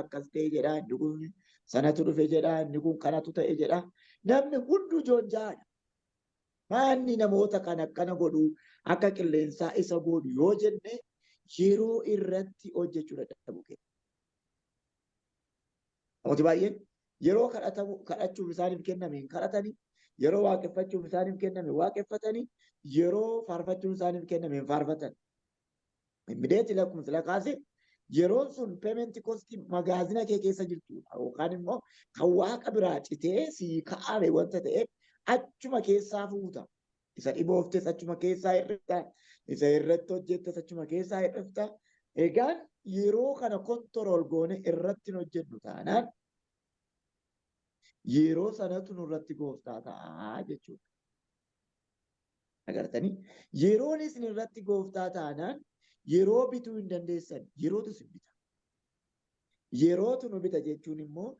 akkas ta'e jedha, inni kun sanatu dhufe jedha, inni kun kanatu ta'e jedha. Namni hunduu joonjaadha. Maanni namoota kan akkana godhu akka qilleensaa isa godhu yoo jenne yeroo irratti hojjechuu dadhabu kenna. Namooti baay'een yeroo kadhachuuf isaaniif kenname hin kadhatanii, yeroo waaqeffachuuf isaaniif kenname waaqeffatanii, yeroo faarfachuuf isaaniif kenname hin faarfatan. Immideetii lakkumsa lakaase yeroon sun pementikostii magaazina kee keessa jirtu yookaan immoo kan waaqa biraa citee sii ka'ame wanta ta'eef achuma keessaa fuuta. Isa dhibooftes achuma keessaa hir'ifta. Isa irratti hojjettes achuma keessaa hir'ifta. Egaan yeroo kana kontorol goone irratti hin hojjennu taanaan yeroo sanatu nurratti gooftaa ta'a jechuudha. Agartanii yeroon isin irratti gooftaa taanaan yeroo bituu hin dandeessan yerootu isin bita. Yerootu nu bita jechuun immoo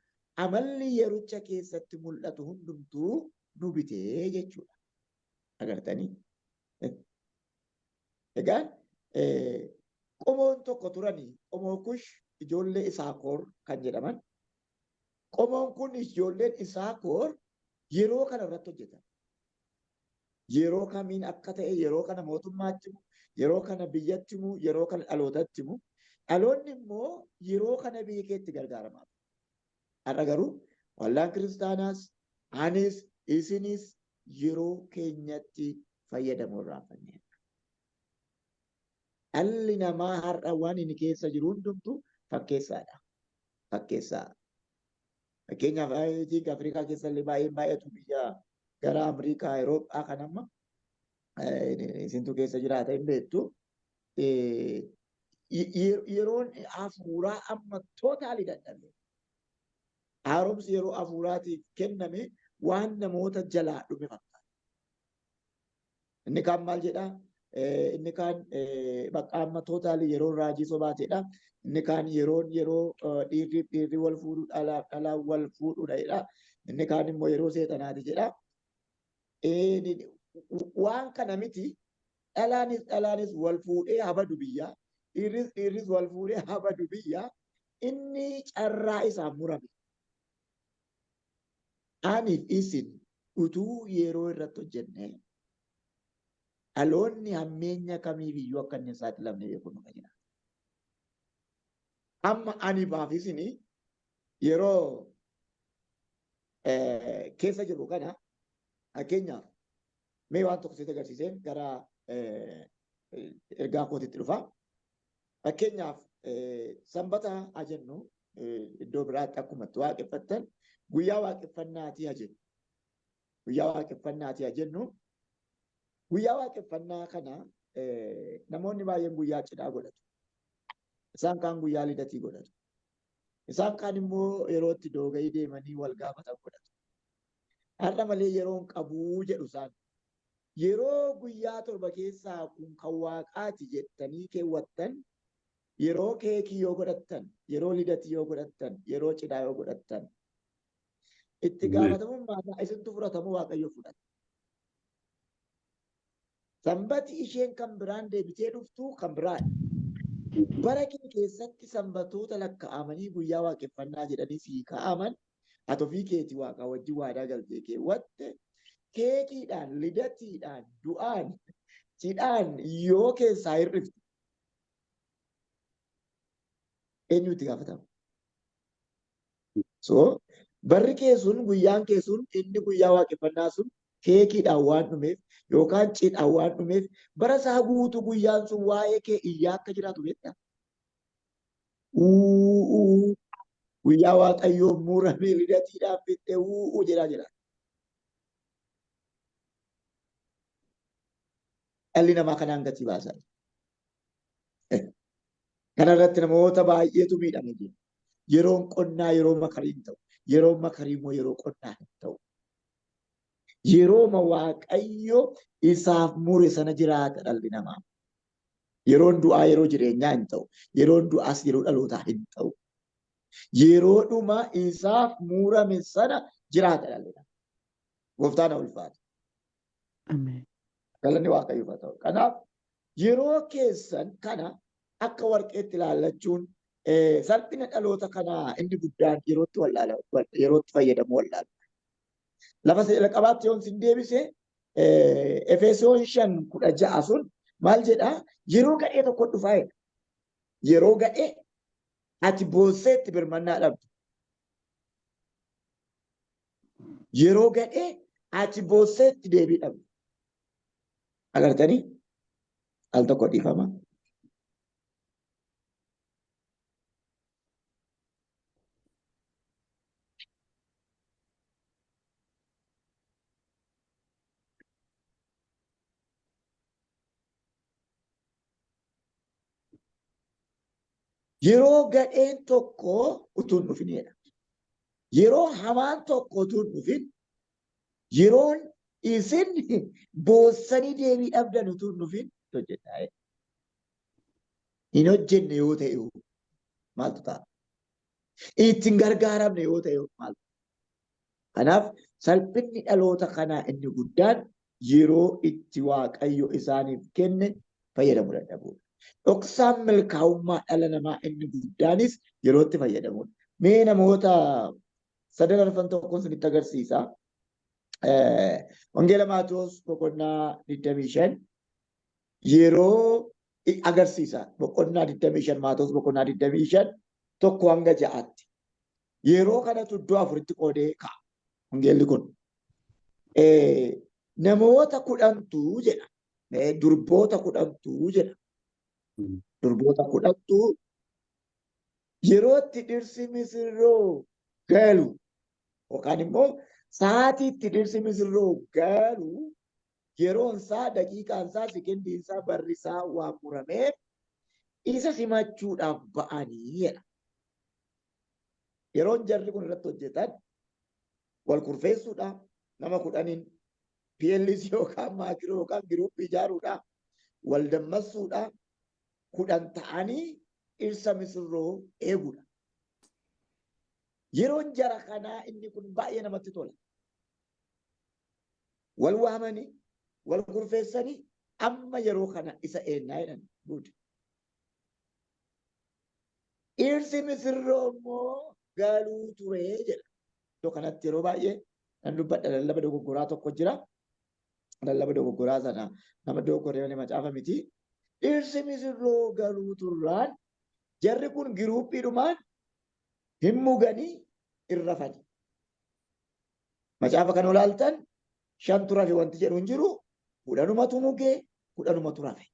amalli yericha keessatti mul'atu hundumtuu nu bitee jechuudha. Agartanii. Egaan qomoon tokko turanii qomoo kush ijoollee Isaakoor kan jedhaman. Qomoon kun ijoolleen Isaakoor yeroo kana irratti hojjetan. Yeroo kamiin akka ta'e yeroo kana mootummaatti himu, yeroo kana biyyatti himu, yeroo kana dhalootatti himu. Dhaloonni immoo yeroo kana biyya keetti gargaaramaa. Har'a garuu wallaan kiristaanaas anis isinis yeroo keenyatti fayyadamuu irraanfanne. Dhalli namaa har'a waan inni keessa jiru hundumtuu fakkeessaadha. Fakkeessaa. Fakkeenyaaf Afrikaa keessa illee baay'eetu biyya gara Ameerikaa, Awurooppaa kan amma isintu keessa jiraata hin beektu. Yeroon hafuuraa amma tootaalii dadhabe. Haaromsi yeroo hafuuraatiif kenname waan namoota jalaa dhume fakkaata. Inni kaan maal jedhaa? Inni kaan bakka amma tootaalii yeroo raajii sobaateedha. Inni kaan yeroo dhiirri wal fuudhu dhalaan wal fuudhudha jedha. Inni kaan immoo yeroo seexanaati jedha. Waan kana miti dhalaanis wal fuudhee habadu biyyaa. Dhiirris wal fuudhee habadu biyyaa. Inni carraa isaan murame. Aniif isin utuu yeroo irratti hojjenne dhaloonni hammeenya kamiifiyyuu akka inni hin saaxilamne beekuun nu jira. Amma aniif isin yeroo keessa jiru kana fakkeenyaaf mee waan tokko sitti agarsiiseen gara ergaa kootitti dhufa. Fakkeenyaaf sanbata haa jennu iddoo biraatti akkuma itti waaqeffattan guyyaa waaqeffannaatii haa jennu. Guyyaa waaqeffannaatii haa jennu. Guyyaa waaqeffannaa kana namoonni baay'een guyyaa cidhaa godhatu. Isaan kaan guyyaa lidatii godhatu. Isaan kaan immoo yeroo itti doogayii deemanii wal gaafatan godhatu. Har'a malee yeroon qabuu jedhu isaan. Yeroo guyyaa torba keessaa kun kan waaqaati jettanii keewwattan, yeroo keekii yoo godhattan, yeroo lidatii yoo godhattan, yeroo cidhaa yoo godhattan, itti gaafatamummaa isintu fudhatamu Waaqayyo fudhata. Sanbati isheen kan biraan deebitee dhuftu kan biraadha. Bara kee keessatti sanbatoota lakkaa'amanii guyyaa waaqeffannaa jedhanii sii kaa'aman ati ofii keetii Waaqaa wajjin waadaa galtee keewwatte keekiidhaan, lidatiidhaan, du'aan, cidhaan yoo keessaa hir'ifte eenyutti gaafatama? So barri kee sun guyyaan kee sun inni guyyaa waaqeffannaa sun keekiidhaan waan dhumeef yookaan cidhaan waan dhumeef bara isaa guutuu guyyaan sun waa'ee kee iyyaa akka jiraatu beektaa? Guyyaa Waaqayyoo muramee lidatiidhaan fixee jedhaa jira. Dhalli namaa kanaan gatii baasaa. Kana irratti namoota baay'eetu miidhame jira. Yeroon qonnaa yeroo makarii hin ta'u. Yeroon makarii immoo yeroo qonnaa hin ta'u. Yerooma Waaqayyo isaaf mure sana jiraata dhalli namaa. Yeroon du'aa yeroo jireenyaa hin ta'u. Yeroon du'aas yeroo dhalootaa hin ta'u. Yeroodhuma isaaf murame sana jiraata dhalli namaa. Gooftaan haa ulfaatu. Galanni Waaqayyoof haa ta'u. Kanaaf yeroo keessan kana akka warqeetti ilaallachuun salphina dhaloota kanaa inni guddaan yerootti fayyadamu wallaala. Lafa qabaatti yoon sin deebise Efesoon 5:16 sun maal jedhaa? Yeroo gadhee tokko dhufaa jedha. Yeroo gadhee ati boosseetti birmannaa dhabdu. Yeroo gadhee ati boosseetti deebii dhabdu. Agartanii? Al tokko dhiifama. Yeroo gadheen tokko utuu hin dhufinidha. Yeroo hamaan tokko utuu hin dhufin, yeroon isin boossanii deebii dhabdan utuu hin dhufin hojjedhaa. Hin hojjenne yoo ta'e maaltu ta'a? Ittiin gargaaramne yoo ta'e maaltu? Kanaaf salphinni dhaloota kanaa inni guddaan yeroo itti Waaqayyo isaaniif kenne fayyadamuu dadhabudha. Dhoksaan milkaa'ummaa dhala namaa inni guddaanis yerootti fayyadamudha. Mee namoota sadan arfan tokkoon isinitti agarsiisa. Wangeela Maatewos boqonnaa 25 yeroo agarsiisa. Boqonnaa 25 Maatewos boqonnaa 25 tokko hanga 6tti. Yeroo kanatu iddoo afuritti qoodee ka'a. Wangeelli kun namoota 10tu jedha. Durboota 10tu jedha. Durboota 10tu yerootti dhirsi misirroo galu yookaan immoo sa'aatiitti dhirsi misirroo galu yeroon isaa daqiiqaan isaa sekendiin isaa barri isaa waan murameef isa simachuudhaaf ba'anii jedha. Yeroon jarri kun irratti hojjetan wal kurfeessuudhaaf nama 10 PLC yookaan maakiroo yookaan giruuppii ijaaruudhaaf wal dammassuudhaaf 10 ta'anii dhirsa misirroo eeguudha. Yeroon jara kanaa inni kun baay'ee namatti tola. Wal waamanii, wal kurfeessanii amma yeroo kana isa eennaa jedhan guutu. Dhirsi misirroo immoo galuu ture jedha. Iddoo kanatti yeroo baay'ee nan dubbadha lallaba dogoggoraa tokko jira. Lallaba dogoggoraa sana nama dogoggoree macaafa miti. Dhirsi misirroo galuu turraan jarri kun giruuppiidhumaan hin muganii irra fadi. Macaafa kan olaaltan 5 rafe wanti jedhu hin jiru 10tu mugee 10tu rafe.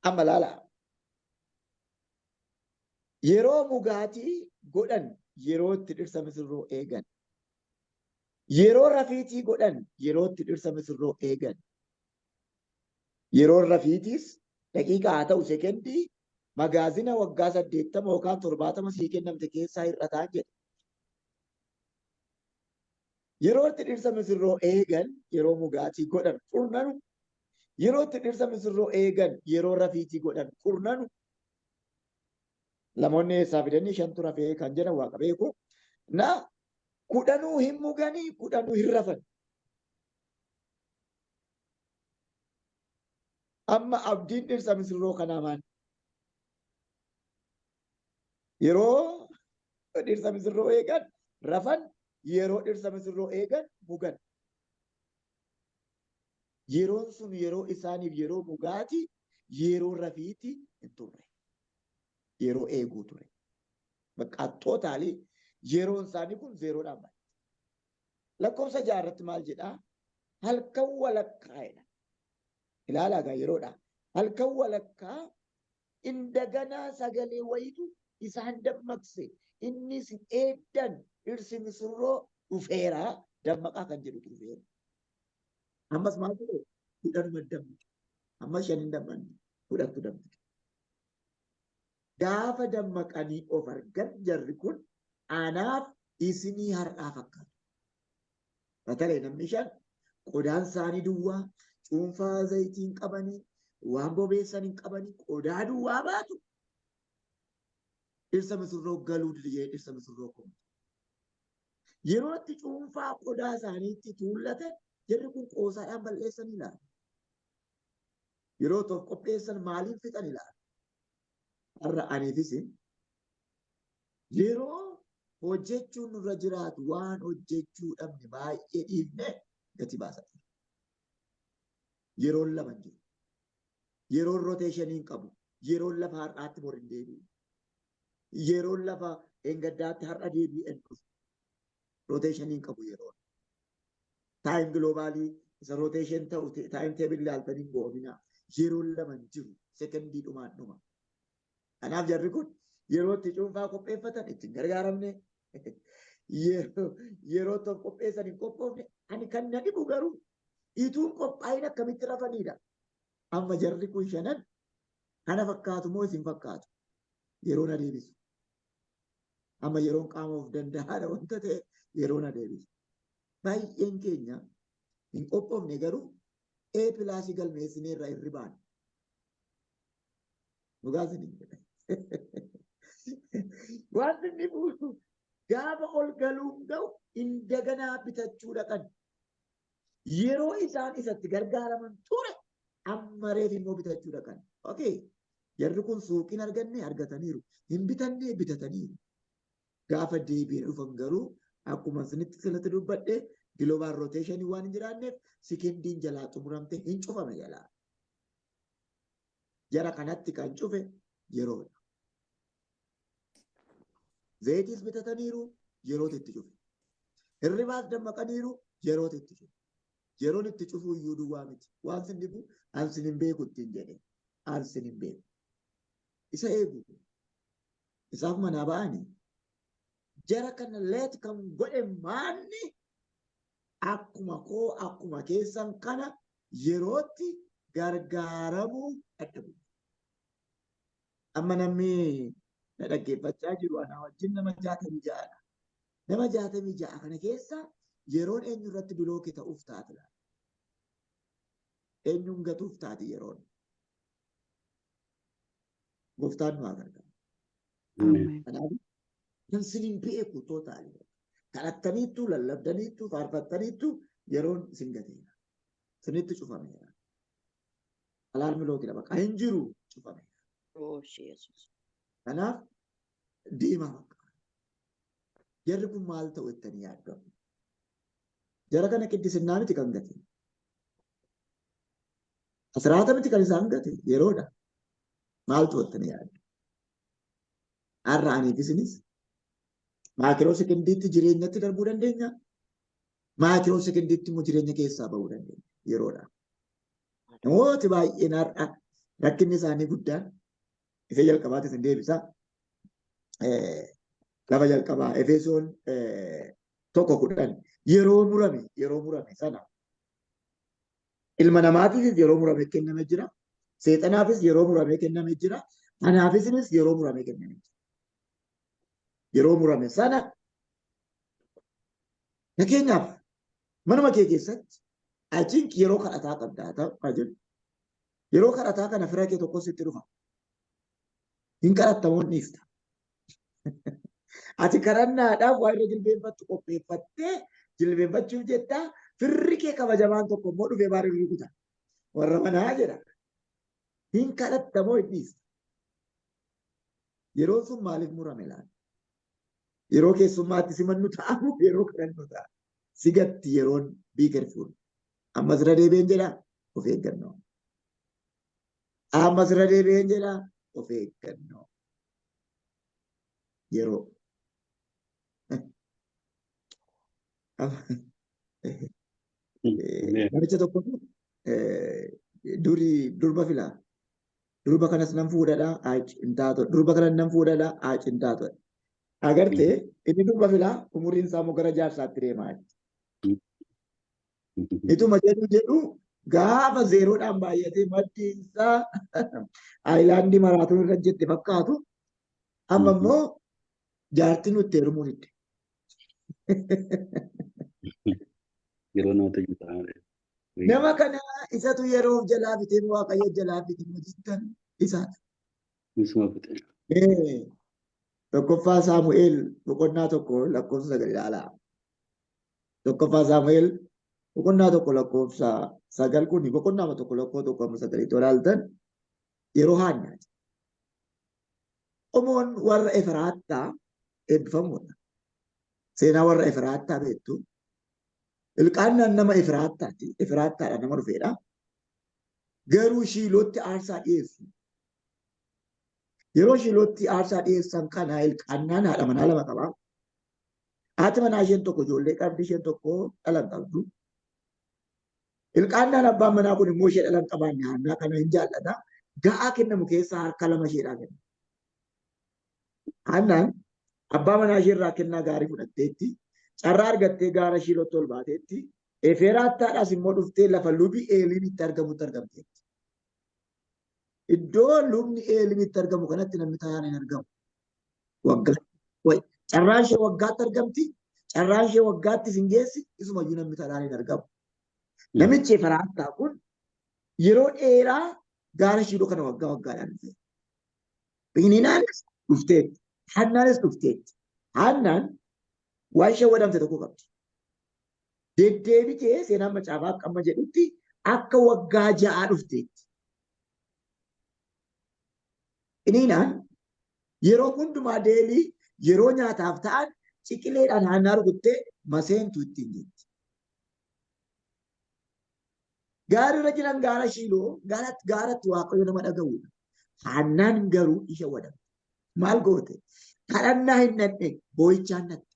Amma laala. Yeroo mugaatii godhan yeroo itti dhirsa misirroo eegan. Yeroo rafiitii godhan yeroo itti dhirsa misirroo eegan. Yeroo rafiitiis daqiiqaa haa ta'u sekendii magaazina waggaa 80 yookaan 70 sii kennamte keessaa hir'ataa jedha. Yeroo itti dhirsa misirroo eegan yeroo mugaatii godhan furnanu. Yeroo itti dhirsa misirroo eegan yeroo rafiitii godhan furnanu. Lamoonni eessaa fidanii 5tu rafee kan jedhan waaqa beeku. Na 10 hin muganii 10 hin rafan. Amma abdiin dhirsa misirroo kanaa maal? Yeroo dhirsa misirroo eegan rafan, yeroo dhirsa misirroo eegan mugan. Yeroon sun yeroo isaaniif yeroo mugaati, yeroo rafiiti hin turre. Yeroo eeguu ture. Baqqaattoo taalii yeroon isaanii kun zeeroodhaan baay'ee. Lakkoofsa 6 irratti maal jedhaa? Halkan walakkaa jedha. Ilaalaa gaa yeroodha. Halkan walakkaa indaganaa sagalee wayitu isaan dammaqse. Innis eeddan dhirsi misirroo dhufeeraa dammaqaa kan jedhu dhufeera. Ammas maal ture? 10 dammaqe. Amma 5 dammaqe. 10tu dammaqe. Gaafa dammaqanii of argan jarri kun anaaf isinii har'aa fakkaatu. Batalee namni 5 qodaan isaanii duwwaa cuunfaa zayitiin qabanii waan bobeessan hin qabanii qodaa duwwaa baatu. Dhirsa misirroo galuu didee dhirsa misirroo kun. Yeroo itti cuunfaa qodaa isaaniitti tuullatan jarri kun qoosaadhaan balleessan ilaala. Yeroo tokko qopheessan maaliin fixan ilaala. har'a aniifis yeroo hojjechuun nurra jiraatu waan hojjechuu dhabne baay'ee dhiifne gati baasaa. Yeroon lama hin jiru. Yeroon roteeshinii hin qabu. Yeroon lafa har'aatti bor hin deebi'u. Yeroon lafa engaddaatti har'a deebi'an dhufu. Roteeshinii hin qabu yeroon. Taayim giloobaalii isa roteeshin ta'u taayim teebil ilaaltanii hin go'oomina. Yeroon lama hin jiru. Sekondii dhumaan dhuma. Kanaaf jarri kun yeroo itti cuunfaa qopheeffatan ittiin gargaaramne yeroo tokko qopheessan hin qophoofne ani kan na dhibu garuu ituun qophaa'in akkamitti rafanidha. Amma jarri kun shanan kana fakkaatu moo isin fakkaatu yeroo na deebisu. Amma yeroon qaama of danda'aadha wanta ta'e yeroo na deebisu. Baay'een keenya hin qophoofne garuu A+ galmeessinee irraa hirribaan. Dhugaasin hin jedhan. Wanti inni fuudhu gaafa ol galuun ga'u indaganaa bitachuu dhaqan. Yeroo isaan isatti gargaaraman ture amma reef immoo bitachuu dhaqan. Okay. Jarri kun suuqiin arganne argataniiru. Hin bitanne bitataniiru. Gaafa deebiin dhufan garuu akkuma isinitti silatti dubbadhe global rotation waan hin jiraanneef sekondiin jalaa xumuramte hin cufame jalaa. Jara kanatti kan cufe yeroodha. Zayitis bitataniiru yerootti itti cufe. Hirribaas dammaqaniiru yerootti itti cufe. Yeroon itti cufuu iyyuu duwwaa miti. Waan sin dhibu ansin hin beeku ittiin jedhe. Ansin hin beeku. Isa eegu. Isaaf manaa ba'anii. Jara kana leet kan godhe maanni akkuma koo akkuma keessan kana yerootti gargaaramuu dadhabu. Amma namni na dhaggeeffachaa jiru ana wajjin nama 66dha. Nama 66 kana keessa yeroon eenyu irratti bilookii ta'uuf taatila. Eenyuun gatuuf taati yeroon. Gooftaan nu haa gargaaru. Kanaaf kan sinin beeku tootaali. Kadhattaniittu, lallabdaniittu, faarfattaniittu yeroon isin gateera. Sinitti cufameera. Alaarmi lookii dha baqa hin jiru cufameera. Kanaaf deemaa baqa. Jarri kun maal ta'u jettanii yaaddamu? Jara kana qiddisinnaa miti kan gate. Asraata miti kan isaan gate yeroodha. Maaltu jettanii yaaddu? Har'a aniifisinis maakiroo sekondiitti jireenyatti darbuu dandeenya. Maakiroo sekondiitti immoo jireenya keessaa bahuu dandeenya yeroodha. Namooti baay'een har'a rakkinni isaanii guddaan isa jalqabaatti isin deebisa. Lafa jalqabaa Efesoon 1:10 yeroo murame sana ilma namaatiifis yeroo murame kenname jira. Seexanaafis yeroo murame kenname jira. Anaafisinis yeroo murame kenname jira. Yeroo murame sana fakkeenyaaf manuma kee keessatti achiin yeroo kadhataa qabdaa ta'aa jiru. Yeroo kadhataa kana fira kee tokko sitti dhufa. Hin kadhattamoon dhiifta. Ati kadhannaadhaaf waa irra jilbeenfattu qopheeffattee jilbeenfachuuf jettaa firri kee kabajamaan tokko immoo dhufee baaree rukuta. Warra manaa jedha. Hin kadhattamoo hin dhiifta. Yeroon sun maaliif murame laata? Yeroo keessummaatti simannu ta'amu yeroo kadhannu ta'a. Sigatti yeroon be careful. Ammas irra deebi'een jedhaa of eeggannoo. Ammas irra deebi'een jedhaa of eeggannoo. Yeroo. Namicha tokko durba filaa. Durba kanas nan fuudhadhaa hin taatu. Durba kanas nan fuudhadhaa hin taatu. Agartee inni durba filaa umuriin isaa immoo gara jaarsaatti deemaa jirti. Ituma jedhu gaafa zeeroodhaan baay'atee maddiin isaa aayilaandii maraatuun irra jette fakkaatu amma immoo jaartii nutti heerumuun itti. Nama kana isatu yeroo jalaa bitee waaqayyo jalaa bitee jettan isaadha. Tokkoffaa Saamu'eel boqonnaa 1 lakkoofsa 9 ilaalaa. Tokkoffaa Saamu'eel boqonnaa 1 lakkoofsa 9 kun boqonnaa 1 lakkoofsa 1 9 ilaaltan yeroo Haannaati. qomoon warra Efraattaa eebbifamuudha. Seenaa warra Efraattaa beektu. Ilqaannaan nama Efraattaati. Efraattaadha nama dhufeedha. Garuu Shiilootti aarsaa dhiyeessu. Yeroo Shiilootti aarsaa dhiyeessan kana Ilqaannaan haadha manaa lama qaba. Haati manaa isheen tokko ijoollee qabdi, isheen tokko dhala hin qabdu. Ilqaannaan abbaan manaa kun immoo ishee dhala hin qabaanne Haannaa kana hin jaallata. Ga'aa kennamu keessaa harka lama isheedhaa kenna. Haannaan abbaa manaa ishee irraa kennaa gaarii fudhatteetti. Carraa argattee gaara Shiilootti ol baateetti. Efraattaadhaas immoo dhuftee lafa lubi Eeliin itti argamutti argamteetti. Iddoo lubni Eeliin itti argamu kanatti namni taa'aan hin argamu. Carraan ishee waggaatti argamti. Carraan ishee waggaatti sin geessi. Isumayyuu namni taa'aan hin argamu. Namichi Efraattaa kun yeroo dheeraa gaara Shiiloo kana waggaa waggaadhaan dhufe. Peniinaanis dhufteetti. Haannaanis dhufteetti. Haannaan waan ishee wadamte tokko qabdi. Deddeebitee seenaan macaafaa amma jedhutti akka waggaa 6 dhufteetti. Peniinaan yeroo hundumaa deelii yeroo nyaataaf ta'an ciqileedhaan Haannaa rukuttee maseentu ittiin jetti. Gaara irra jiran gaara Shiiloo gaaratti Waaqayyo nama dhaga'uudha. Haannaan garuu ishee wadamte. Maal goote? Kadhannaa hin dhandhe boo'ichaan dhatte.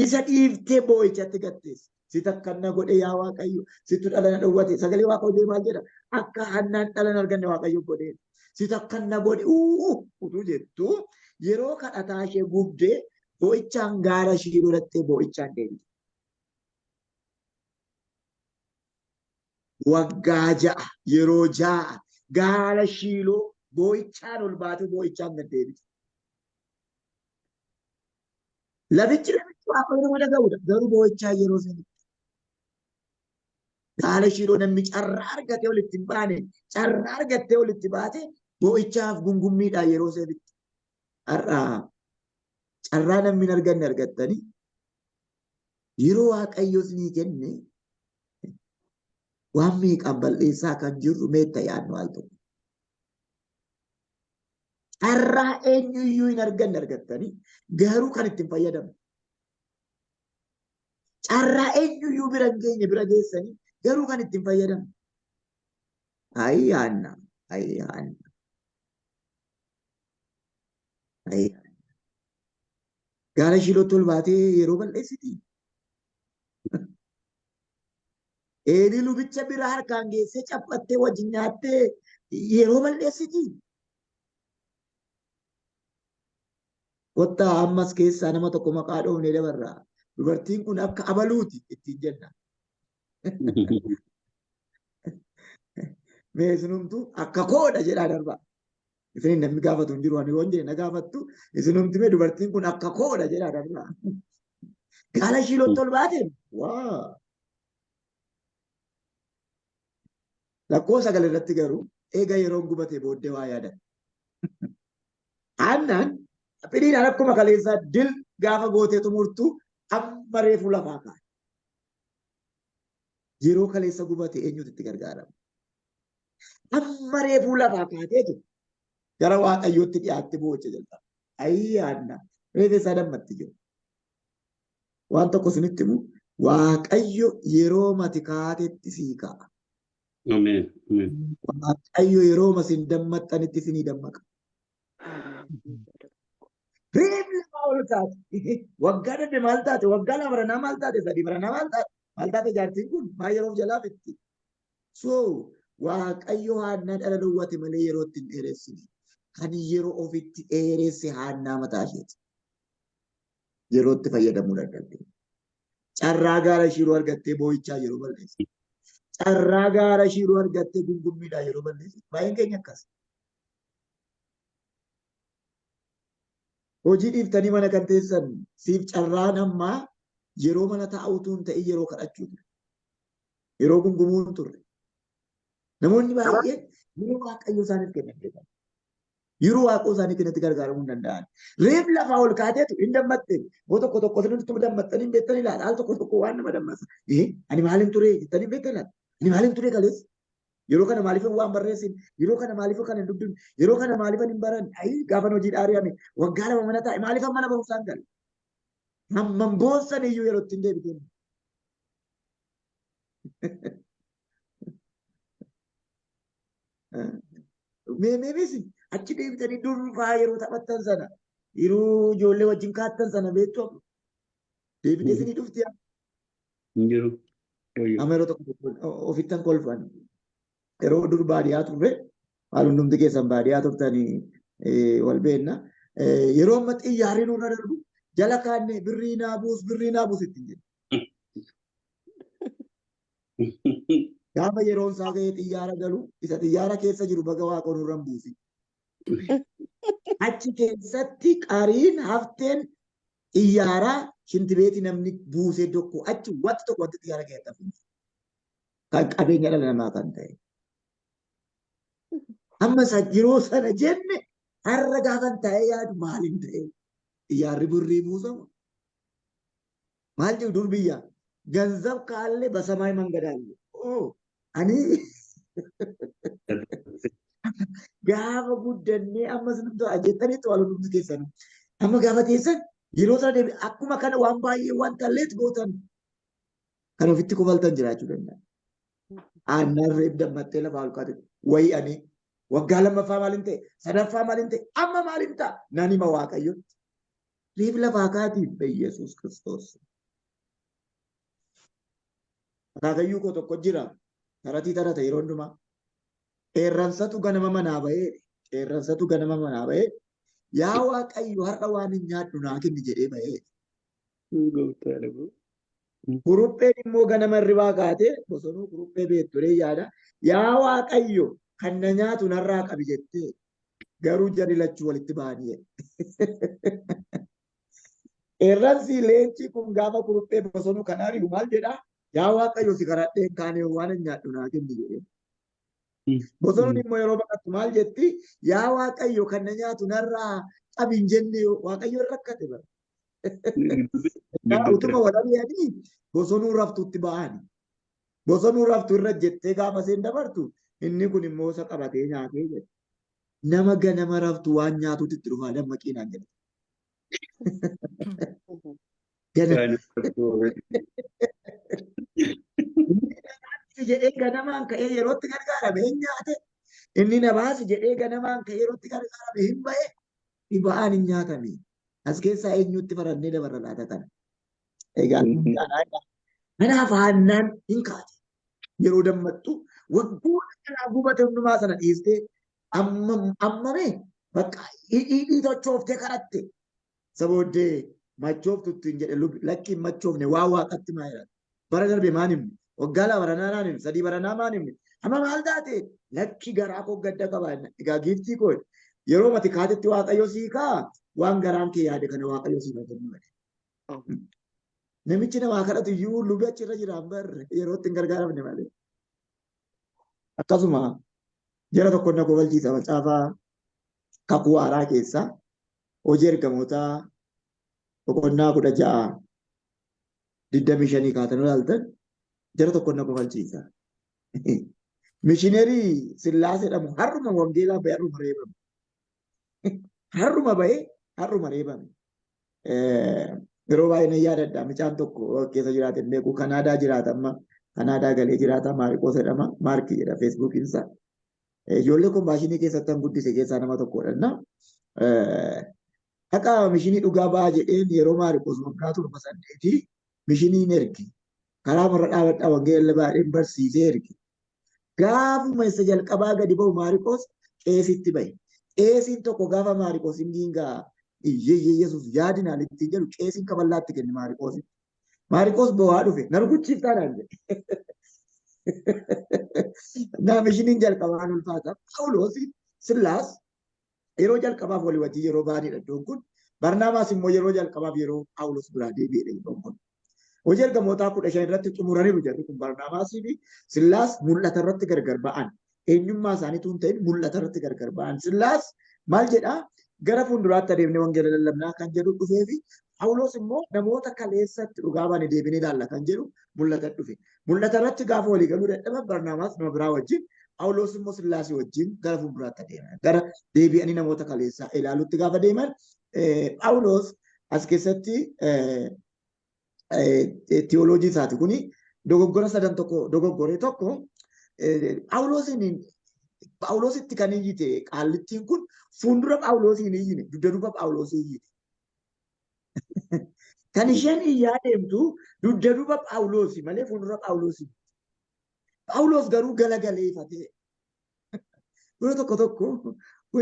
Isa dhiiftee boo'ichatti gatteesse. Si takkanna godhe yaa Waaqayyo. Sittu dhala na dhowwate. Sagalee Waaqayyoo maal jedha? Akka Haannaan dhala hin arganne Waaqayyo godhe. Si takkanna godhe utuu jettu yeroo kadhataa ishee gubdee boo'ichaan gaara Shiiloo dhattee boo'ichaan deebite. Waggaa 6 yeroo 6 gaara Shiiloo boo'ichaan ol baatee boo'ichaan gad deebite. Lafichi Waaqayyo nama dhaga'uudha. Garuu boo'ichaa yeroo sanitti. Gaara Shiiloo namni carraa argatee walitti hin baane, carraa argattee walitti baate boo'ichaaf gungummiidhaan yeroo sanitti. Har'aa carraa namni hin arganne argattanii yeroo Waaqayyo isinii kenne waan meeqaan balleessaa kan jirru meetta yaadnu al tokko. Carraa eenyuyyuu hin arganne argattanii garuu kan ittiin fayyadamu. Carraa eenyuyyuu bira hin geenye bira geessanii garuu kan ittiin fayyadamu. Ayyaanna. Gaara Shiilootti ol baatee yeroo balleessiti. Eelii lubicha bira harkaan geessee caphattee wajjin nyaattee yeroo balleessiti. Kottaa ammas keessaa nama tokko maqaa dhoofnee dabarraa. Dubartiin kun akka abaluuti ittiin jenna. Meesinumtu akka koodha jedhaa darbaa. Isin namni gaafatu hin jiru ani waan jedhe na gaafattu isinumti mee dubartiin kun akka koodha jedhaa darbaa. Gaara Shiilootti ol baateen waa. Lakkoo 9 irratti garuu eega yeroon gubatee booddee waa yaadan. Haannaan Peniinaan akkuma kaleessaa dil gaafa gootee xumurtu amma reefu lafaa kaa'e. Yeroo kaleessa gubate eenyutu itti gargaarama? Amma reefu lafaa kaateetu gara Waaqayyootti dhiyaatte boo'acha jalqaba. Ayyaanna reefa isaa dammatti jiru. Waan tokko isinitti himu Waaqayyo yeroo mati kaatetti sii ka'a. Ameen. Waaqayyo yeroo masin dammaxxanitti isinii dammaqa. Reeffi lafaa ol taate waggaa darbe maal taate waggaa 2 baranaa maal taate 3 baranaa maal taate jaartiin kun maal yeroof jalaa fitti. So Waaqayyo Haannaa dhala dhowwate malee yeroo ittiin dheeressine kan yeroo ofitti dheeresse Haannaa mataa isheeti. Yeroo itti fayyadamuu dadhabde. Carraa gaara Shiiloo argattee boo'ichaa yeroo balleesse. Carraa gaara Shiiloo argattee gungummiidhaan yeroo balleesse. Baay'een keenya akkas. Hojii dhiiftanii mana kan teessan siif carraan ammaa yeroo mana taa'uutu hin ta'in yeroo kadhachuu ture. Yeroo gungumuu hin turre. Namoonni baay'een yeroo Waaqayyo isaaniif kennan beekan. Yeroo Waaqayyo isaanii kennatti gargaaramuu hin danda'an. Reef lafaa ol kaateetu hin dammatte. Moo tokko sirriitti dammaxxanii hin beektan ilaala. Al tokko waan nama dammaqsa. Ani maaliin ture jettanii beektan ilaala. Ani maaliin ture kaleessa. Yeroo kana maaliif waan barreessin? Yeroo kana maaliif kan hin dubbin? Yeroo kana maaliif hin baran? Ayi gaafa hojii dhaari'ame waggaa lama mana taa'e maaliif mana barumsaan gala? Hamman boonsan iyyuu yeroo ittiin deebiteen. Meemeemis achi deebitanii durfaa yeroo taphattan sana yeroo ijoollee wajjin kaattan sana beektu deebitee isinii dhufti. Jiru. Amma yeroo tokko ofittan kolfan yeroo dur baadiyyaa turre maal hundumti keessan baadiyyaa turtanii wal beenna. Yeroo amma xiyyaarri nurra darbu jala kaannee birrii naa buus ittiin jedhu. Gaafa yeroon isaa ga'ee xiyyaara galu isa xiyyaara keessa jiru baga waaqoon nurra hin buusi. Achi keessatti qariin hafteen xiyyaaraa shintibeeti namni buusee tokko achi wanti tokko wanti xiyyaara keessatti hafu. Kan qabeenya dhala namaa kan ta'e. Amma yeroo sana jenne har'a gaafan ta'ee yaadu maaliin ta'e xiyyaarri birrii buusamu. Maal jedhu dur biyya ganzab kaallee basamaay mangadaalle. Ani gaafa guddannee ammas nuti jettaniitu wal hundumti keessan. Amma gaafa teessan yeroo sana deebi akkuma kana waan baay'ee waan talleet gootan kan ofitti kofaltan jiraachuu danda'a. Aannan reef dammattee lafa halkaati. Wayii ani waggaa lammaffaa maaliin ta'e sadaffaa maaliin ta'e amma maaliin ta'a naan hima waaqayyotti. Reef lafaa kaatiif Yesuus Kiristoos. Akaakayyuu koo tokko jira. Taratii tarata yeroo hundumaa. Qeerransatu ganama manaa bahee yaa waaqayyo har'a waan hin nyaadhu naa kenni jedhee bahee. Kurupheen immoo ganama irribaa kaatee bosonuu kuruphee beekturee yaada. Yaa waaqayyo kan na nyaatu narraa qabi jettee garuu jari lachuu walitti ba'anii. Qeerransi leenci kun gaafa kuruphee bosonuu kan ari'u maal jedhaa? Yaa waaqayyo si kadhadhee kaanee waan hin nyaadhu naa kenni jedhee. Bosonuun immoo yeroo baqattu maal jetti? Yaa waaqayyo kan na nyaatu narraa qabi hin jenne waaqayyo rakkate bara. Utuma walabiyaanii bosonuu raftutti ba'ani. Bosonuu raftu irra jettee gaafa seen dabartu inni kun immoo isa qabatee nyaatee jedhe. Nama ganama raftu waan nyaatutti itti dhufaa dammaqiinaan jedhe. Jedhee ganamaan ka'ee yerootti gargaarame hin nyaate. Inni na baasi jedhee ganamaan ka'ee yerootti gargaarame hin ba'e dhiba'aan hin nyaatame. As keessaa eenyutti farannee dabarra laata kana. Egaa kanaaf haannaan hin kaate. Yeroo dammattu waggoota kanaa gubate hundumaa sana dhiistee ammame bakka hidhii tochooftee kadhatte. Sabooddee machooftutti hin jedhe lakki hin machoofne waa waaqatti maa jedhama. Bara darbe maan himne waggaa lama baranaa naan himne sadii baranaa maan himne amma maal taate lakki garaa koo gadda qaba. Egaa giiftii koo yeroo mati kaatetti waaqayyo sii kaa waan garaan kee yaade kana waaqayyo sii fayyadu. Namichi namaa kadhatu iyyuu lubi achirra jiraan barre yeroo ittiin gargaaramne malee. Akkasuma jara tokko na kobalchiisa macaafaa kakuu haaraa keessaa hojii ergamootaa boqonnaa 16:25 kaatanii ilaaltan jara tokko na kobalchiisa. Mishinerii Sillaasee jedhamu har'uma wangeelaa bahee har'uma reebame. Har'uma bahee har'uma reebame. Yeroo baay'ee na yaadadha mucaan tokko keessa jiraate beeku Kanaadaa jiraata amma Kanaadaa galee jiraata Maariqoos jedhama Maarkii jedha feesbuukiinsa. Ijoollee kombaashinii keessatti guddise keessaa nama tokkodha. Akka mishinii dhugaa ba'aa jedheen yeroo Maariqoos waggaa 7 mishiniin ergi. Karaa marra dhaabadhaa wangeela baay'een barsiisee ergi. Gaafuma isa jalqabaa gadi ba'u Maariqoos qeesitti bahe. Qeesiin tokko gaafa Maariqoos hin giingaa iyyee Yesuus yaadinaan ittiin jedhu qeesiin kaballaatti kenne Maariqoos. Maariqoos bo'aa dhufe narguchiiftaadhaan jedhe. Mishiniin jalqabaan ulfaata. Phaawulos Sillaas yeroo jalqabaaf walii wajjin yeroo baanidha iddoon kun. Barnaabaas immoo yeroo jalqabaaf yeroo Phaawulos biraa deebi'edha iddoon kun. Hojii ergamootaa 15 irratti xumuraniiru jarri kun Barnaabaasii fi Sillaas mul'ata irratti gargar ba'an. Eenyummaa isaaniitu hin ta'in mul'ata irratti gargar ba'an. Sillaas maal jedhaa? Gara fuulduraatti adeemnee wangeela lallabnaa kan jedhu dhufee fi Phaawulos immoo namoota kaleessatti dhugaa baane deebinee ilaalla kan jedhu mul'ata dhufe. Mul'ata irratti gaafa walii galuu dadhaban Barnaabaas nama biraa wajjin Phaawulos immoo Sillaasee wajjin gara fuulduraatti adeeman. Gara deebi'anii namoota kaleessaa ilaaluutti gaafa deeman Phaawulos as keessatti teoloojii isaati kuni dogoggora sadan tokko dogoggoree tokko Phaawulositti kan iyyite qaallittiin kun fuuldura Phaawulosiin iyyine dugda duuba Phaawulosii iyyite. Kan isheen iyyaa deemtu dugda duuba Phaawulosii malee fuuldura Phaawulosii. Phaawulos garuu galagalee ifatee wayii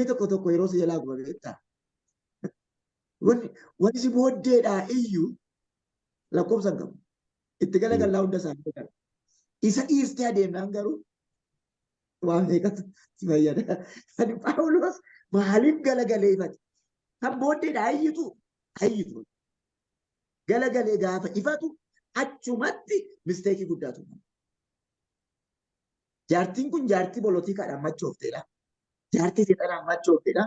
tokko tokko yeroo si jalaa guba beektaa. Wanti si booddeedhaa iyyuu lakkoofsan qabu. Itti galagallaa hunda isaanii qabu. Isa dhiistee adeemnaan garuu waan meeqatu si fayyada. Phaawulos maaliif galagalee ifate? Kan booddeedhaa iyyitu. Galagalee gaafa ifatu achumatti misteekii guddaatu. Jaartiin kun jaartii polootikaadhaan machoofteedha. Jaartii seexanaan machoofteedha.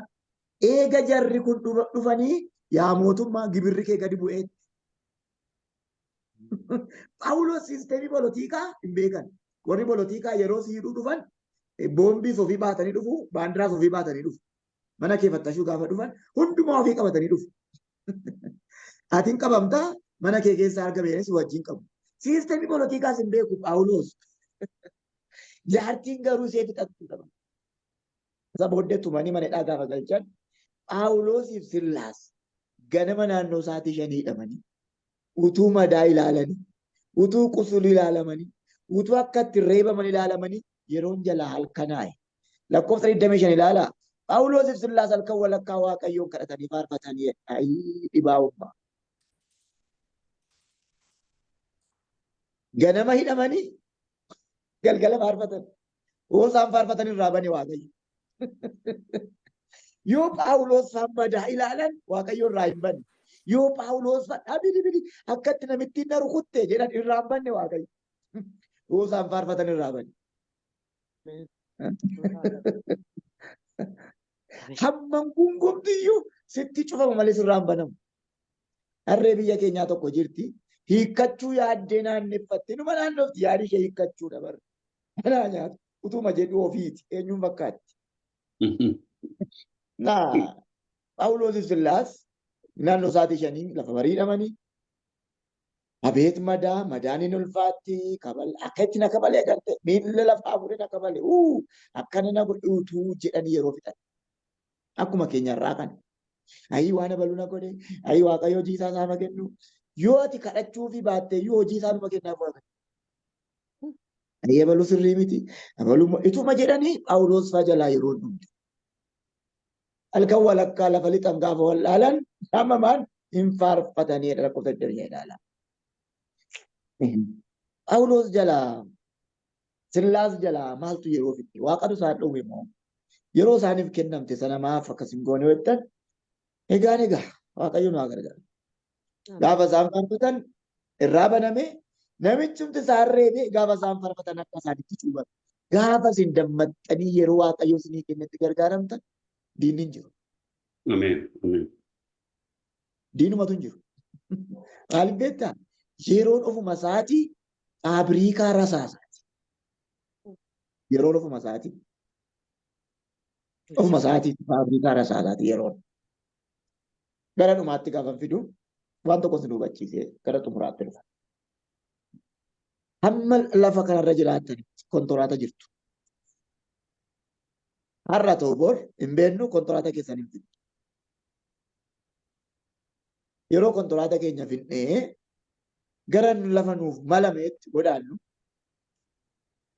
Eega jarri kun dhufanii yaa mootummaa gibirri kee gadi bu'ee. Phaawulos siisteemii polotikaa hin beekan. Warri polotikaa yeroo siidhuu dhufan boombiis ofii baatanii dhufu, baandiraas ofii baatanii dhufu. Mana kee fattashuu gaafa dhufan hundumaa ofii qabatanii dhufu. Atiin qabamtaa mana kee keessaa argameenis wajjin qabu. Siisteemii polotikaas hin beeku Phaawulos. Jaartiin garuu ishee fixattuu qaba. Isa booddee tumanii manadhaa gaafa galchan Phaawulosiif Sillaas ganama naannoo isaatii 5 hidhamanii utuu madaa ilaalanii utuu qusul ilaalamanii utuu akka itti reebaman ilaalamanii yeroon jalaa halkanaa'e. Lakkoofsa 25 ilaalaa. Phaawulosiif Sillaas halkan walakkaa Waaqayyoon kadhatanii faarfatanii dhibaa'ummaa. Ganama hidhamanii galgala faarfatan. Isaan faarfatan irraa bane Waaqayyo. Yoo Phaawulos madaa ilaalan Waaqayyo irraa hin banne. Yoo Phaawulos bidi akkatti namitti na rukutte jedhan irraa hin banne Waaqayyo. Isaan faarfatan irraa bane. Hamman gungumtiyyuu sitti cufama malee irraa hin banamu. Harree biyya keenyaa tokko jirti. Hiikkachuu yaaddee naanneffatte numa naannofti yaadii ishee hiikkachuu dabarre. Manaa nyaatu utuma jedhu ofiiti eenyuun fakkaatti. Phaawulosiif Sillaas naannoo isaatii 5 lafa bariidhamanii abeet madaan hin ulfaatti akka itti na kabalee galte miilla lafaa fure na kabalee akkana na godhuutuu jedhanii yeroo fixan. Akkuma keenyarraa kana. Ayii waan abaluu na godhe ayii Waaqayyo hojii isaa saama kennu. Yoo ati kadhachuu fi baattee yoo hojii isaa numa kennaaf Waaqayyo. Ayii abaluu sirrii miti. Abaluu ituma jedhanii Phaawulos faa jalaa yeroo dhumte. Halkan walakkaa lafa lixan gaafa wallaalan hamamaan hin faarfatanii lakkoofsa 25 ilaala. Phaawulos jalaa Sillaas jalaa maaltu yeroo fixe Waaqatu isaan dhowwe moo yeroo isaaniif kennamte sana maaf akkas hin goone jettan egaa Waaqayyo nu haa gargaaru. Gaafa isaan faarfatan irraa baname namichumti isaan reebe gaafa isaan faarfatan akka isaanitti cuuban. Gaafa isin dammaxxanii yeroo Waaqayyo isinii kennetti gargaaramtan diinni hin jiru. Ameen. Diinumatu hin jiru. Maaliif beektaa? Yeroon ofuma isaatii faabriikaa rasaasaati. Yeroon ofuma isaatii. Ofuma isaatii faabriikaa rasaasaati yeroon. Gara dhumaatti gaafa fidu waan tokko si hubachiisee gara xumuraatti dhufa. Hamma lafa kanarra jiraatanitti kontolaata jirtu. Har'a ta'u bor hin beeknu kontolaata keessan hin fiddu. Yeroo kontolaata keenya fidnee gara lafa nuuf malameetti godaannu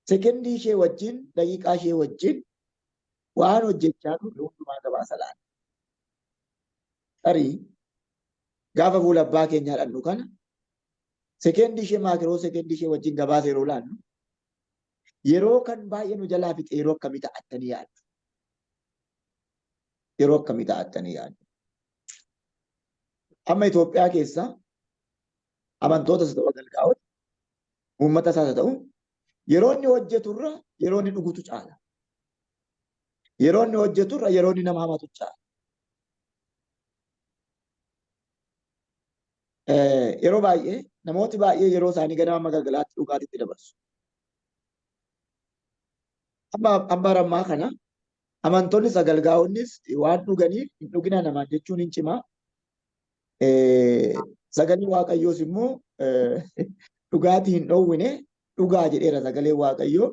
sekendii ishee wajjin daqiiqaa ishee wajjin waan hojjechaa turre hundumaa gabaasa laata. Tarii gaafa fuula abbaa keenyaa dhannu kana sekendii ishee maakiroo sekendii ishee wajjin gabaasa yeroo laannu yeroo kan baay'ee nu jalaa fixe yeroo akkamii ta'attanii yaaddu. Yeroo akkamii ta'attanii yaaddu. Amma Itoophiyaa keessa amantootas ta'u galgaa'ota uummata isaas ta'u yeroo inni hojjeturra yeroo inni dhugutu caala. Yeroo inni hojjeturra yeroo inni nama hamatu caala. Yeroo baay'ee namooti baay'ee yeroo isaanii ganama galgalaatti dhugaatitti dabarsu. amma rammaa kana amantoonni sagalgaa'onnis waan dhuganiif hin dhugina namaan jechuun hin cimaa. Sagalee Waaqayyoos immoo dhugaatii hin dhoowwine dhugaa jedheera sagalee Waaqayyoo.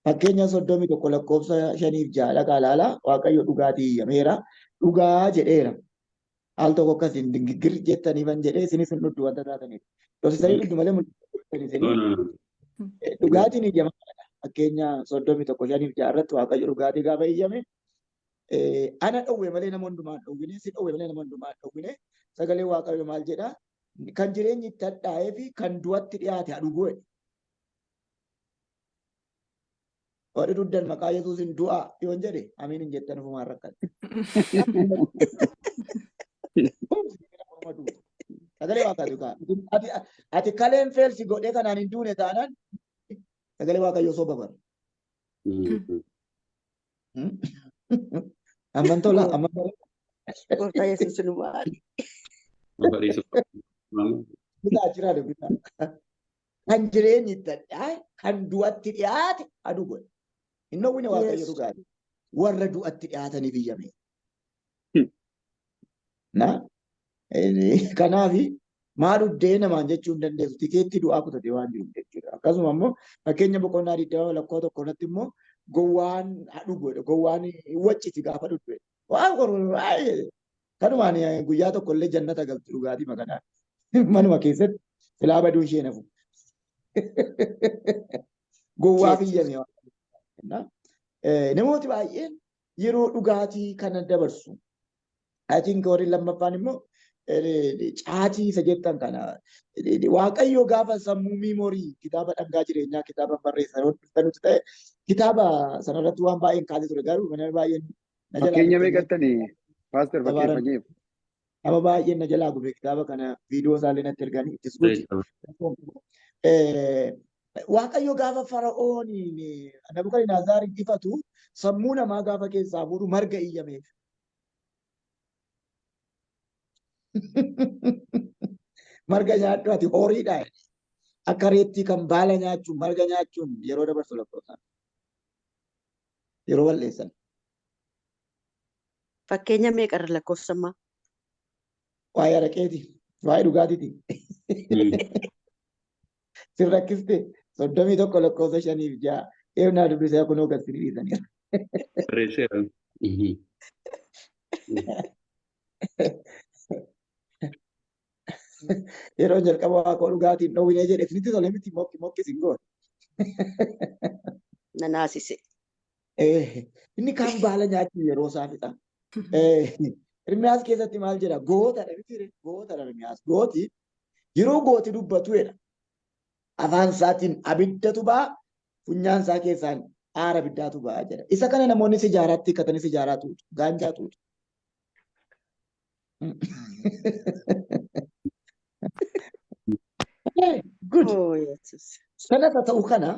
Fakkeenya 31:5 dhaqaa ilaalaa Waaqayyo dhugaatii iyyameera dhugaa jedheera. Al tokko akkasiin dingiggir jettanii ban jedhee isinis hin dhudhu wanta taataniif. Dhoksisanii dhudhu malee dhugaatiin iyyamaadha. Fakkeenya 31:5 irratti Waaqayyo dhugaatii gaafa iyyame ana dhowwe malee nama hundumaa hin dhowwine si dhowwe malee nama hundumaa hin dhowwine sagalee Waaqayyo maal jedha kan jireenyi itti hadhaa'ee fi kan du'atti dhiyaate hadhuguu jedhe. Warri duddan maqaa Yesuusin du'aa yoon jedhe amiin hin jettan ofumaan rakkate. Sagalee Waaqayyo kaa ati kaleen feelsi godhee kanaan hin duune taanaan sagalee Waaqayyo soba bara. Amman tola amman bara. Gooftaa Yesuus nu maali? Bitaa jira dubbisaa. Kan jireenyi itti hadhaa'e kan du'atti dhiyaate aduu godhe. Inni hawwine Waaqayyo dhugaati. Warra du'atti dhiyaataniif iyyame. Kanaaf maal uddee namaan jechuu hin dandeessu tikeetti du'aa kutatee waan jiruuf jechuudha. Akkasuma immoo fakkeenya boqonnaa 20 lakkoo tokko irratti immoo gowwaan hadhu godhe gowwaan wacciti gaafa dhudhe. Waan kanumaan guyyaa tokko illee jannata galti dhugaatii makanaa. Manuma keessatti silaa baduun ishee nafu. Gowwaa iyyame. Namooti baay'een yeroo dhugaatii kana dabarsu. Atiin warri lammaffaan immoo caatii isa jettan kana Waaqayyo gaafa sammuu miimoorii kitaaba dhangaa jireenyaa kitaaba barreessan nuti ta'e kitaaba sanarratti waan baay'een kaasee ture garuu mana baay'een fakkeenya meeqattanii paaster fakkeeffameef nama baay'een na jalaa gube kitaaba kana viidiyoo isaallee natti erganii ittis guuti. Waaqayyo gaafa fara'ooniin Nabukadnezar injifatu sammuu namaa gaafa keessaa fuudhu marga iyyameef. Marga nyaadhu ati horiidha. Akka reettii kan baala nyaachuun marga nyaachuun yeroo dabarsu lakkoofsan. Yeroo balleessan. Fakkeenya meeqarra lakkoofsammaa? Waa'ee araqeeti. Waa'ee dhugaatiiti. Sin rakkiste 31 lakkoofsa 5-6 eebnaa dubbisee kunoo gad dhiisaniira. Yeroo jalqaba Waaqa dhugaatiin dhowwinee jedhe isinitti tole miti mokki sin goone. Nanaasise. Inni kaan baala nyaachuu yeroo isaa fixa. Ermiyaas keessatti maal jedha gootadha miti gootadha Ermiyaas gooti yeroo gooti dubbatu jedha. Afaan isaatiin abiddatu ba'a funyaan isaa keessaan aara abiddaatu ba'a jedha. Isa kana namoonni sijaaraatti hikkatanii sijaaraa tuutu gaanjaa tuutu. Good. Oh, Yesuus. Sanas haa ta'u kana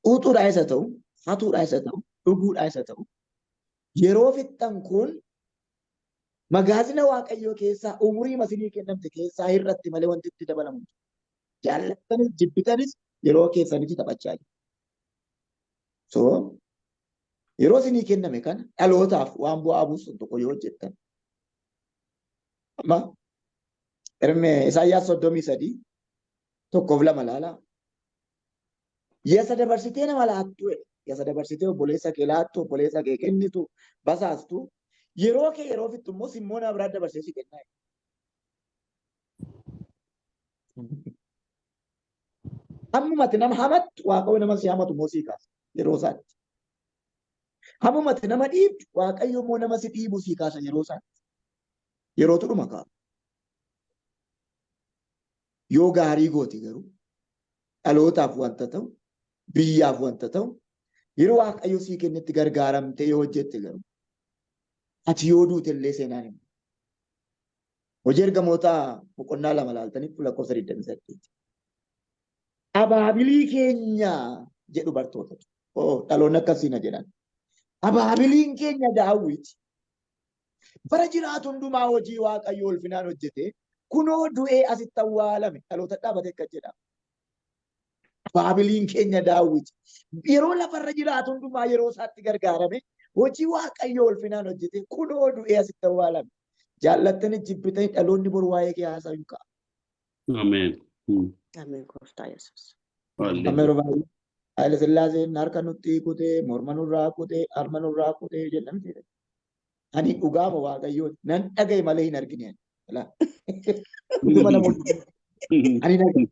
xuuxuudhaa isa ta'u hatuudhaa isa ta'u dhuguudhaa isa ta'u yeroo fixxan kun magaazina Waaqayyoo keessaa umurii masinii kennamte keessaa irratti malee wanti itti dabalamu. Jaallattanis jibbitanis yeroo keessanitti taphachaa jiru. So yeroo isinii kenname kana dhalootaaf waan bu'aa buusu tokko yoo hojjettan. Amma Isaayyaas 33:1-2 laalaa. Yesa dabarsitee nama laattu yesa dabarsitee obboleessa kee laattu obboleessa kee kennitu basaastu yeroo kee yeroo fixxu immoo simmoo nama biraa dabarsee si kennaa. Hammumatti nama hamattu Waaqayyo nama si hamatu immoo sii kaasa yeroo isaatti. Hammumatti nama dhiibdu Waaqayyo immoo nama si dhiibu sii kaasa yeroo isaatti. Yerootu dhuma ka'a. Yoo gaarii gooti garuu dhalootaaf wanta ta'u biyyaaf wanta ta'u yeroo Waaqayyo sii kennetti gargaaramtee yoo hojjette garuu ati yoo duute illee seenaan himu. Hojii ergamootaa boqonnaa 2 laaltaniif lakkoofsa 28. Abaabilii keenya jedhu bartootatu. Dhaloonni akkasiina jedhan. Abaabiliin keenya Daawit bara jiraatu hundumaa hojii Waaqayyo ulfinaan hojjete kunoo du'ee asitti awwaalame dhaloota dhaabate akka jedhama. Baabiliin keenya Daawit yeroo lafarra jiraatu hundumaa yeroo isaatti gargaarame hojii Waaqayyoo ulfinaan hojjete kunoo du'ee asitti awwaalame. Jaallattanii jibbitanii dhaloonni boru waa'ee kee haasaa hin kaa'u. Amen. Ameen gooftaa Yesuus. Amma yeroo baay'ee Haayile Sillaaseen harka nutti kutee morma nurraa kutee harma nurraa kutee jedhamte. Ani dhugaama Waaqayyooti nan dhagaye malee hin argine. Dhuguma namoonni ani dhagaye.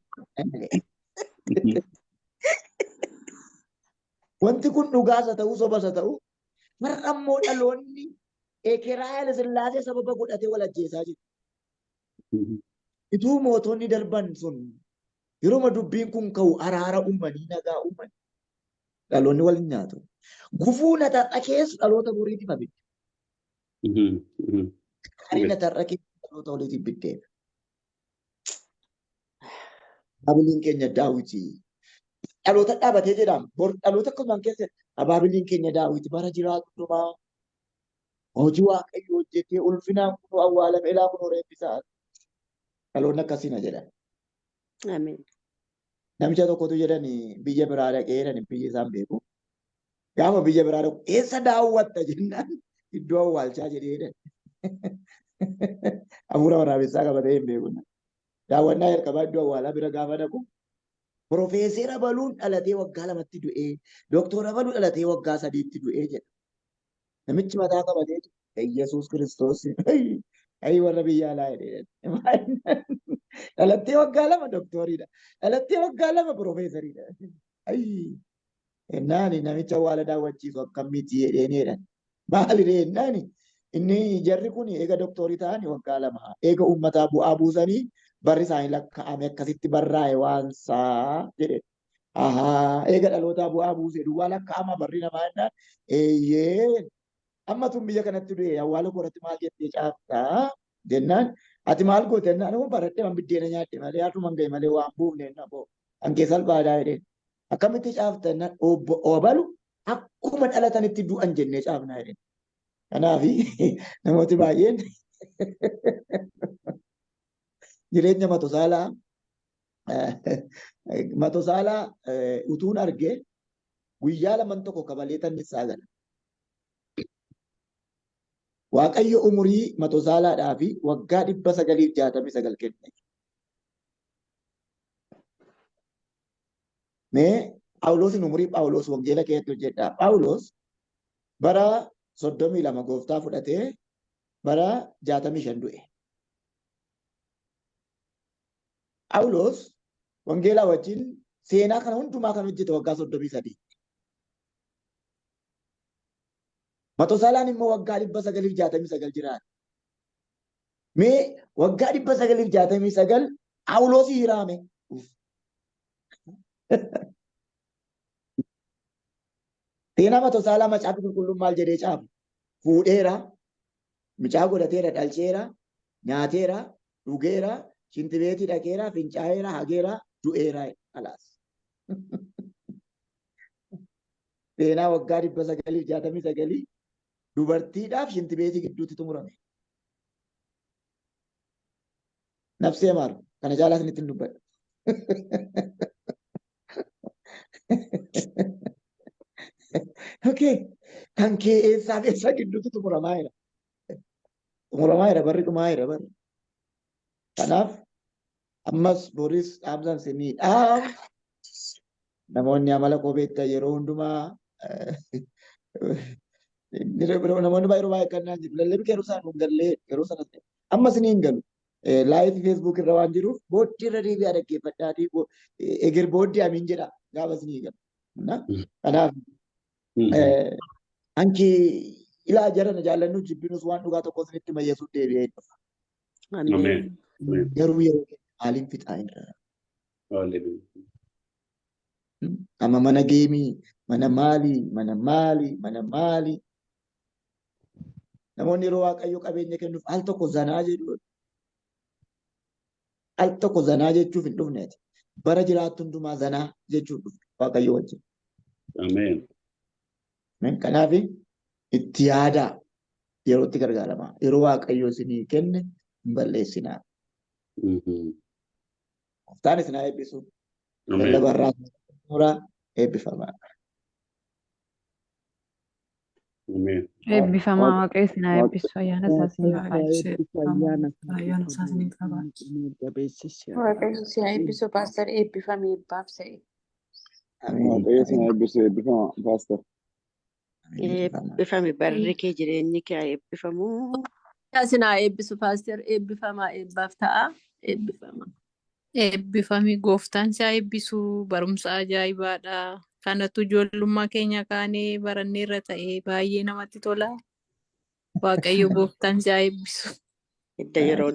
Wanti kun dhugaas haa ta'u sobas haa ta'u warra ammoo dhaloonni ekeraa Haayile Sillaasee sababa godhatee wal ajjeesaa jiru. Ituu mootonni darban sun yeroo dubbiin kun ka'u araara uumanii nagaa uumanii dhaloonni wal nyaatu. Gufuu na tarra keessa dhaloota boriitiif abidda. Gaarii na tarra keessa dhaloota waliitiif biddeera. Baabiliin keenya Daawiti. Dhaloota dhaabatee jedhama. Dhaloota akkasumaan keessa baabiliin keenya Daawiti bara jiraatu dhumaa. Hojii Waaqayyoo hojjetee ulfinaan kun awwaalame ilaa kun reeffisaa. Dhaloonni akkasii na jedhan. Ameen. Namicha tokkotu jedhani biyya biraa dhaqee jedhani biyya isaan beeku. Gaafa biyya biraa dhaqu eessa daawwatta jennaan iddoo awwaalchaa jedhee jedhan. Hafuura waraabessaa qabatee hin beeku. Daawwannaa jalqabaa iddoo awwaalaa bira gaafa dhaqu. Profeesera baluun dhalatee waggaa 2tti du'ee, dooktora baluun dhalatee waggaa 3tti du'ee jedha. Namichi mataa qabatee Yesuus Kiristoos ayi warra biyya alaa jedhee. Dhalattee waggaa 2 dooktoriidha. Dhalattee waggaa 2 profeesariidha. Ayi ennaani namicha awwaala daawwachiisu akkamitti jedheenidha. Maali ennaani inni jarri kun eega dooktorii ta'anii waggaa 2 eega uummataa bu'aa buusanii barri isaanii lakkaa'ame akkasitti barraa'e waansaa jedhe. Eega dhalootaa bu'aa buusee duwwaa lakkaa'ama barri namaa jennaan eeyyee amma tun biyya kanatti du'e awwaala koratti maal jettee caaftaa jennaan ati maal goote jennaan nama baradhee man biddeena nyaadhe malee haatu man ga'e malee waan buufne naboo hankee salphaadhaa jedheen akkamitti caafta jennaan obalu akkuma dhalatanitti du'an jennee caafnaa jedheen. Kanaafi namooti baay'een jireenya Matosaalaa utuun argee guyyaa 2 tokko kabalee tannisaa gala. Waaqayyo umurii Matosaalaadhaa fi waggaa 969 kenne. Mee Phaawulosin umurii Phaawulos wangeela keessatti hojjedha. Phaawulos bara 32 gooftaa fudhatee bara 65 du'e. Phaawulos wangeelaa wajjin seenaa kana hundumaa kan hojjete waggaa 33. Matosaalaan immoo waggaa 969 jiraate. Mee waggaa 969 Phaawulosii hiraame. Seenaa Matosaalaa macaafa qulqulluun maal jedhee caafu? Fuudheera, mucaa godhateera, dhalcheera, nyaateera, dhugeera, shinti beetii dhaqeera, fincaa'eera, hageera, du'eera alaas. Seenaa waggaa 969 dubartiidhaaf shinti beetii gidduutti xumurame. Nafsee maaru kana caalaa isinitti hin dubbadhu. Okay, kan kee eessaaf eessa gidduutti xumuramaa jira. Xumuramaa jira barri dhumaa jira barri. Kanaaf ammas boris dhaamsan sinii dhaam namoonni amala kobeetta yeroo hundumaa namoonni baay'ee kannaan jiru. Lallabni yeroo isaan hin galle yeroo sana ammas ni hin galu. Laayif feesbuuk irra waan jiruuf booddee irra deebi'aa dhaggeeffadhaatii eger booddee amiin jedha gaafas ni galu. Kanaaf anki ilaa jarana jaallannu jibbinus waan dhugaa tokko isinitti mayyeessuuf deebi'ee dhufa. Amen. Garuu yeroo maaliin fixaa hin irra. Amma mana geemii, mana maalii. Namoonni yeroo Waaqayyo qabeenya kennuuf al tokko zanaa jedhu. Al tokko zanaa jechuuf hin dhufneeti. Bara jiraattu hundumaa zanaa jechuuf dhufe Waaqayyo wajjin. Amen. Kanaaf itti yaadaa yeroo itti gargaaramaa. Yeroo Waaqayyo isinii kenne hin balleessinaa. Gooftaan isin haa eebbisu. Amen. Lallabarraa xumuraa eebbifamaa. Ameen. Eebbifamaa Waaqayyo isin haa eebbisu. Ayyaana isaa isiniif haa eebbisu. Ayyaana isaa isiniif haa baay'isu. Waaqayyo si haa eebbisu Paaster eebbifamee eebbaaf se'e. Waaqayyo isin haa eebbisu. Eebbifama Paaster. Eebbifame barri kee jireenyi kee haa eebbifamu. Isin haa eebbisu Paaster eebbifamaa eebbaaf ta'a. Eebbifama. Eebbifame gooftaan isaa eebbisu barumsa ajaa'ibaadha. Kanatu ijoollummaa keenya kaanee barannee irra ta'e baay'ee namatti tola. Waaqayyo gooftaan isaa eebbisu. Hidda yeroo